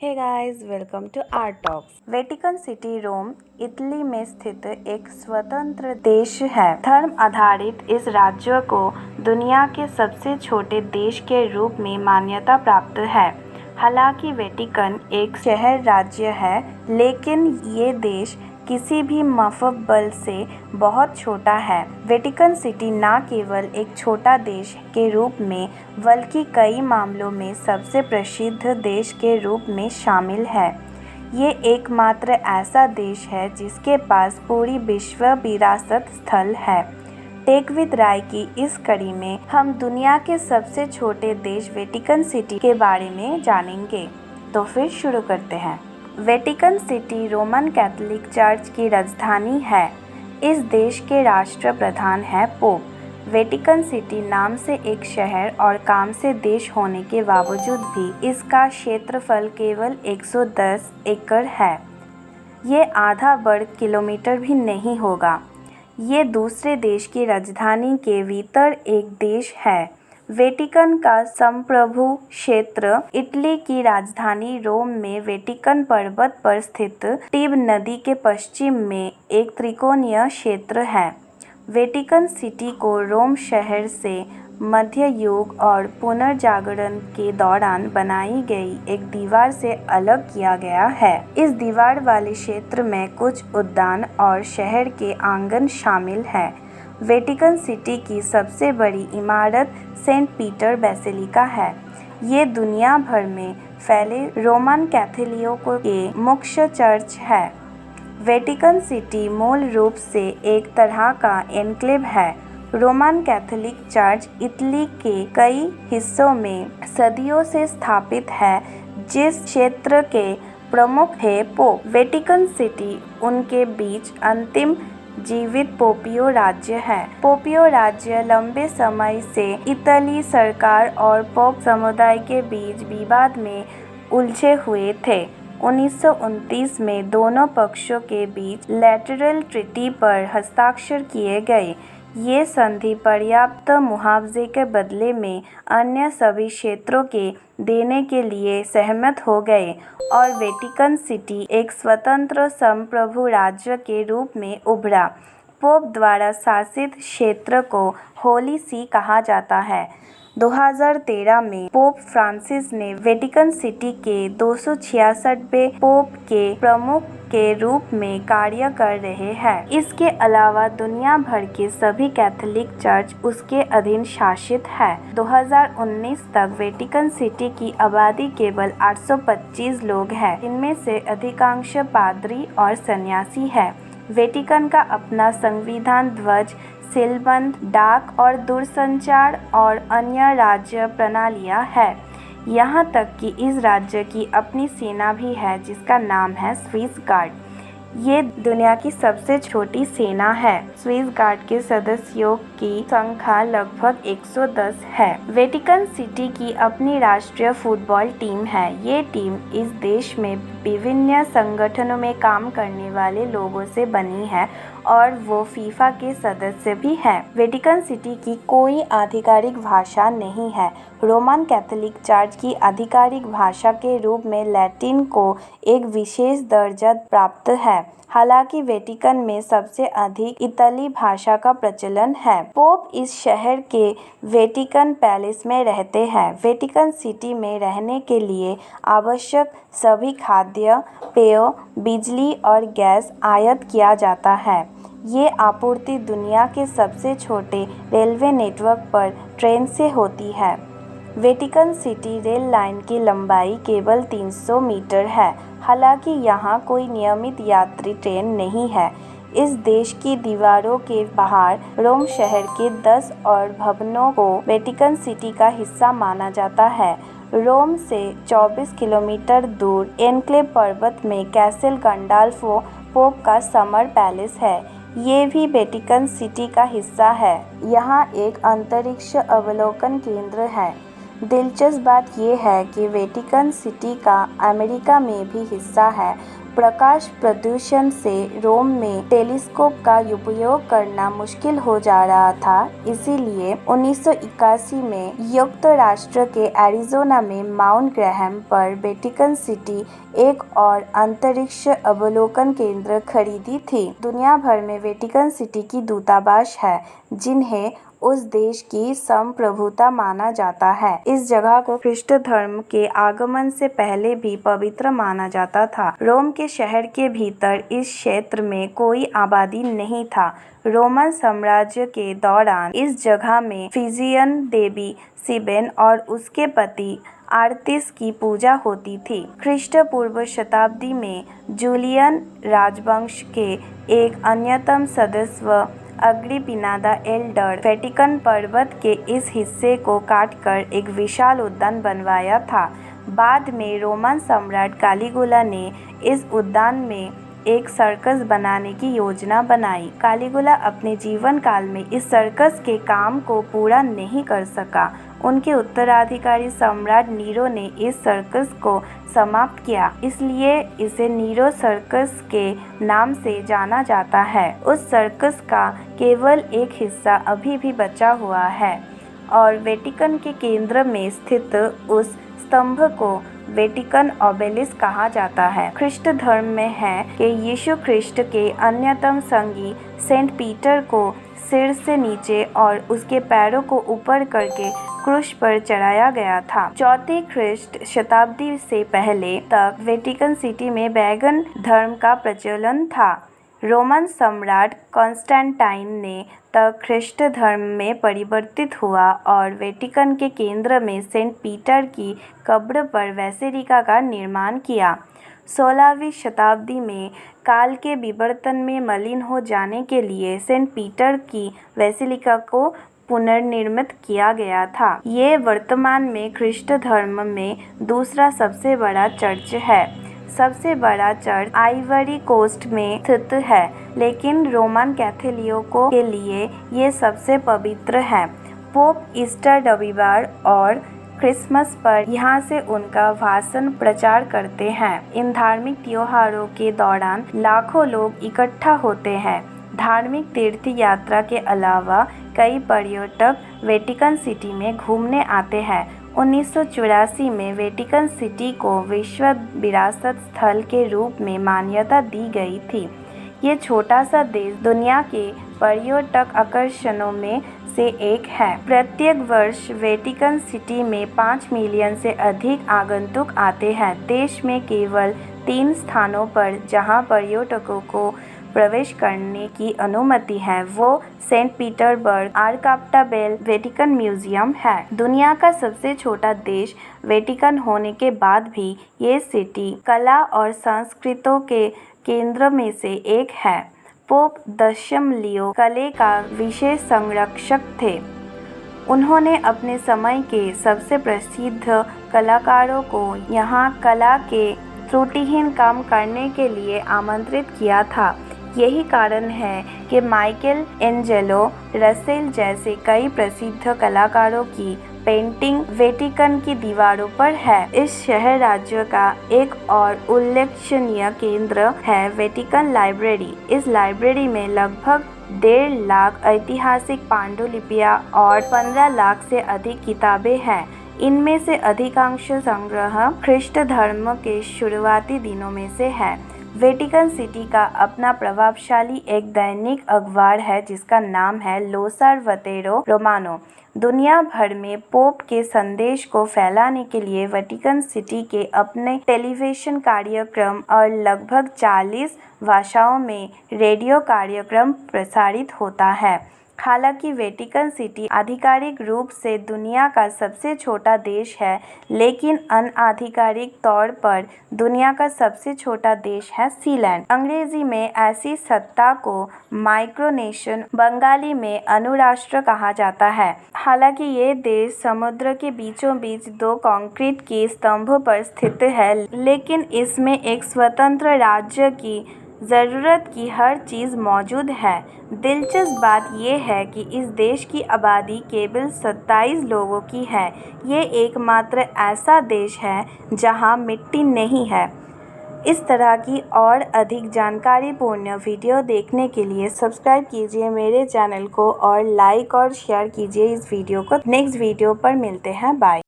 Hey guys, welcome to our talks. Vatican City Rome, Italy में स्थित एक स्वतंत्र देश है। धर्म आधारित इस राज्य को दुनिया के सबसे छोटे देश के रूप में मान्यता प्राप्त है। हालांकि वेटिकन एक शहर राज्य है, लेकिन ये देश किसी भी मफबल से बहुत छोटा है। वेटिकन सिटी न केवल एक छोटा देश के रूप में बल्कि कई मामलों में सबसे प्रसिद्ध देश के रूप में शामिल है। ये एकमात्र ऐसा देश है जिसके पास पूरी विश्व विरासत स्थल है। टेक विद राय की इस कड़ी में हम दुनिया के सबसे छोटे देश वेटिकन सिटी के बारे में जानेंगे। तो फिर शुरू करते हैं। Vatican city Roman Catholic church की राजधानी है। इस देश के राष्ट्रप्रधान हैं पोप। वेटिकन सिटी नाम से एक शहर और काम से देश होने के बावजूद भी इसका क्षेत्रफल केवल 110 एकड़ है। ये आधा वर्ग किलोमीटर भी नहीं होगा। ये दूसरे देश की राजधानी के भीतर एक देश है। वेटिकन का संप्रभु क्षेत्र इटली की राजधानी रोम में वेटिकन पर्वत पर स्थित टिब नदी के पश्चिम में एक त्रिकोणीय क्षेत्र है। वेटिकन सिटी को रोम शहर से मध्य युग और पुनर्जागरण के दौरान बनाई गई एक दीवार से अलग किया गया है। इस दीवार वाले क्षेत्र में कुछ उद्यान और शहर के आंगन शामिल हैं। वेटिकन सिटी की सबसे बड़ी इमारत सेंट पीटर बेसिलिका है। ये दुनिया भर में फैले रोमन कैथोलिकों के मुख्य चर्च है। वेटिकन सिटी मूल रूप से एक तरह का एन्क्लेव है। रोमन कैथोलिक चर्च इटली के कई हिस्सों में सदियों से स्थापित है, जिस क्षेत्र के प्रमुख है पोप। वेटिकन सिटी उनके बीच अंतिम जीवित पोपीय राज्य है। पोपीय राज्य लंबे समय से इटली सरकार और पोप समुदाय के बीच विवाद में उलझे हुए थे। 1929 में दोनों पक्षों के बीच लैटरल ट्रीटी पर हस्ताक्षर किए गए। ये संधि पर्याप्त मुआवजे के बदले में अन्य सभी क्षेत्रों के देने के लिए सहमत हो गए और वेटिकन सिटी एक स्वतंत्र संप्रभु राज्य के रूप में उभरा। पोप द्वारा शासित क्षेत्र को होली सी कहा जाता है। 2013 में पोप फ्रांसिस ने वेटिकन सिटी के 266वें पोप के प्रमुख के रूप में कार्य कर रहे हैं। इसके अलावा दुनिया भर के सभी कैथोलिक चर्च उसके अधीन शासित है। 2019 तक वेटिकन सिटी की आबादी केवल 825 लोग हैं, इनमें से अधिकांश पादरी और सन्यासी हैं। वेटिकन का अपना संविधान, ध्वज, सीलबंद, डाक और दूरसंचार और अन्य राज्य प्रणालियां हैं। यहाँ तक कि इस राज्य की अपनी सेना भी है जिसका नाम है स्विस गार्ड। ये दुनिया की सबसे छोटी सेना है। स्विस गार्ड के सदस्यों की संख्या लगभग 110 है। वेटिकन सिटी की अपनी राष्ट्रीय फुटबॉल टीम है। ये टीम इस देश में विभिन्न संगठनों में काम करने वाले लोगों से बनी है और वो फीफा के सदस्य भी हैं। वेटिकन सिटी की कोई आधिकारिक भाषा नहीं है। रोमन कैथोलिक चर्च की आधिकारिक भाषा के रूप में लैटिन को एक विशेष दर्जा प्राप्त है। हालांकि वेटिकन में सबसे अधिक इताली भाषा का प्रचलन है। पोप इस शहर के वेटिकन पैलेस में रहते हैं। वेटिकन सिटी में रहने के लिए आवश्यक सभी खाद्य, पेय, बिजली और गैस आयात किया जाता है। ये आपूर्ति दुनिया के सबसे छोटे रेलवे नेटवर्क पर ट्रेन से होती है। वेटिकन सिटी रेल लाइन की लंबाई केवल 300 मीटर है। हालांकि यहाँ कोई नियमित यात्री ट्रेन नहीं है। इस देश की दीवारों के बाहर रोम शहर के 10 और भवनों को वेटिकन सिटी का हिस्सा माना जाता है। रोम से 24 किलोमीटर दूर एन्क्लेव पर्वत में कैसल गंडाल्फो पोप का समर पैलेस है। ये भी वेटिकन सिटी का हिस्सा है। यहाँ एक अंतरिक्ष अवलोकन केंद्र है। दिलचस्प बात यह है कि वेटिकन सिटी का अमेरिका में भी हिस्सा है। प्रकाश प्रदूषण से रोम में टेलीस्कोप का उपयोग करना मुश्किल हो जा रहा था, इसीलिए 1981 में संयुक्त राष्ट्र के एरिज़ोना में माउंट ग्रैहम पर वेटिकन सिटी एक और अंतरिक्ष अवलोकन केंद्र खरीदी थी। दुनिया भर में वेटिकन सिटी की दूतावास है, जिन्हें उस देश की संप्रभुता माना जाता है। इस जगह को ख्रिस्त धर्म के आगमन से पहले भी पवित्र माना जाता था। रोम के शहर के भीतर इस क्षेत्र में कोई आबादी नहीं था। रोमन साम्राज्य के दौरान इस जगह में फिजियन देवी सिबेन और उसके पति आर्तिस की पूजा होती थी। ख्रीष्टपूर्व शताब्दी में जूलियन राजवंश के एक अन्यतम सदस्य अग्रिपिना द एल्डर वेटिकन पर्वत के इस हिस्से को काटकर एक विशाल उद्यान बनवाया था। बाद में रोमन सम्राट कैलिगुला ने इस उद्यान में एक सर्कस बनाने की योजना बनाई। कैलिगुला अपने जीवन काल में इस सर्कस के काम को पूरा नहीं कर सका। उनके उत्तराधिकारी सम्राट नीरो ने इस सर्कस को समाप्त किया, इसलिए इसे नीरो सर्कस के नाम से जाना जाता है। उस सर्कस का केवल एक हिस्सा अभी भी बचा हुआ है और वेटिकन के केंद्र में स्थित उस स्तंभ को वेटिकन ओबेलिस्क कहा जाता है। ख्रिस्त धर्म में है कि यीशु ख्रिस्त के अन्यतम संगी सेंट पीटर को सिर से नीचे और उसके पैरों को ऊपर करके क्रूस पर चढ़ाया गया था। चौथी ख्रीष्ट शताब्दी से पहले तक वेटिकन सिटी में पैगन धर्म का प्रचलन था। रोमन सम्राट कॉन्स्टेंटाइन ने तक ख्रिस्त धर्म में परिवर्तित हुआ और वेटिकन के केंद्र में सेंट पीटर की कब्र पर बेसिलिका का निर्माण किया। 16वीं शताब्दी में काल के विवर्तन में मलिन हो जाने के लिए सेंट पीटर की बेसिलिका को पुनर्निर्मित किया गया था। ये वर्तमान में ख्रिस्त धर्म में दूसरा सबसे बड़ा चर्च है। सबसे बड़ा चर्च आइवरी कोस्ट में स्थित है, लेकिन रोमन कैथोलिकों के लिए ये सबसे पवित्र है। पोप ईस्टर रविवार और क्रिसमस पर यहाँ से उनका भाषण प्रचार करते हैं। इन धार्मिक त्योहारों के दौरान लाखों लोग इकट्ठा होते हैं। धार्मिक तीर्थ यात्रा के अलावा कई पर्यटक वेटिकन सिटी में घूमने आते हैं। 1984 में वेटिकन सिटी को विश्व विरासत स्थल के रूप में मान्यता दी गई थी। ये छोटा सा देश दुनिया के पर्यटक आकर्षणों में से एक है। प्रत्येक वर्ष वेटिकन सिटी में 5 मिलियन से अधिक आगंतुक आते हैं। देश में केवल 3 स्थानों पर जहां पर्यटकों को प्रवेश करने की अनुमति है, वो सेंट पीटर्सबर्ग आर्काप्टाबेल वेटिकन म्यूजियम है। दुनिया का सबसे छोटा देश वेटिकन होने के बाद भी ये सिटी कला और संस्कृतों के केंद्र में से एक है। पोप 10 लियो कला का विशेष संरक्षक थे। उन्होंने अपने समय के सबसे प्रसिद्ध कलाकारों को यहाँ कला के त्रुटिहीन काम करने के लिए आमंत्रित किया था। यही कारण है कि माइकल एंजेलो रसेल जैसे कई प्रसिद्ध कलाकारों की पेंटिंग वेटिकन की दीवारों पर है। इस शहर राज्य का एक और उल्लेखनीय केंद्र है वेटिकन लाइब्रेरी। इस लाइब्रेरी में लगभग 1.5 लाख ऐतिहासिक पांडुलिपियां और 15 लाख से अधिक किताबें हैं। इनमें से अधिकांश संग्रह ख्रिस्त धर्म के शुरुआती दिनों में से है। वेटिकन सिटी का अपना प्रभावशाली एक दैनिक अखबार है जिसका नाम है लोसार्वतेरो रोमानो। दुनिया भर में पोप के संदेश को फैलाने के लिए वेटिकन सिटी के अपने टेलीविजन कार्यक्रम और लगभग 40 भाषाओं में रेडियो कार्यक्रम प्रसारित होता है। हालांकि वेटिकन सिटी आधिकारिक रूप से दुनिया का सबसे छोटा देश है, लेकिन अनाधिकारिक तौर पर दुनिया का सबसे छोटा देश है सीलैंड। अंग्रेजी में ऐसी सत्ता को माइक्रोनेशन, बंगाली में अनुराष्ट्र कहा जाता है। हालांकि ये देश समुद्र के बीचों बीच 2 कंक्रीट के स्तंभों पर स्थित है, लेकिन इसमें एक स्वतंत्र राज्य की ज़रूरत की हर चीज़ मौजूद है। दिलचस्प बात यह है कि इस देश की आबादी केवल 27 लोगों की है। ये एकमात्र ऐसा देश है जहां मिट्टी नहीं है। इस तरह की और अधिक जानकारीपूर्ण वीडियो देखने के लिए सब्सक्राइब कीजिए मेरे चैनल को और लाइक और शेयर कीजिए इस वीडियो को। नेक्स्ट वीडियो पर मिलते हैं। बाय।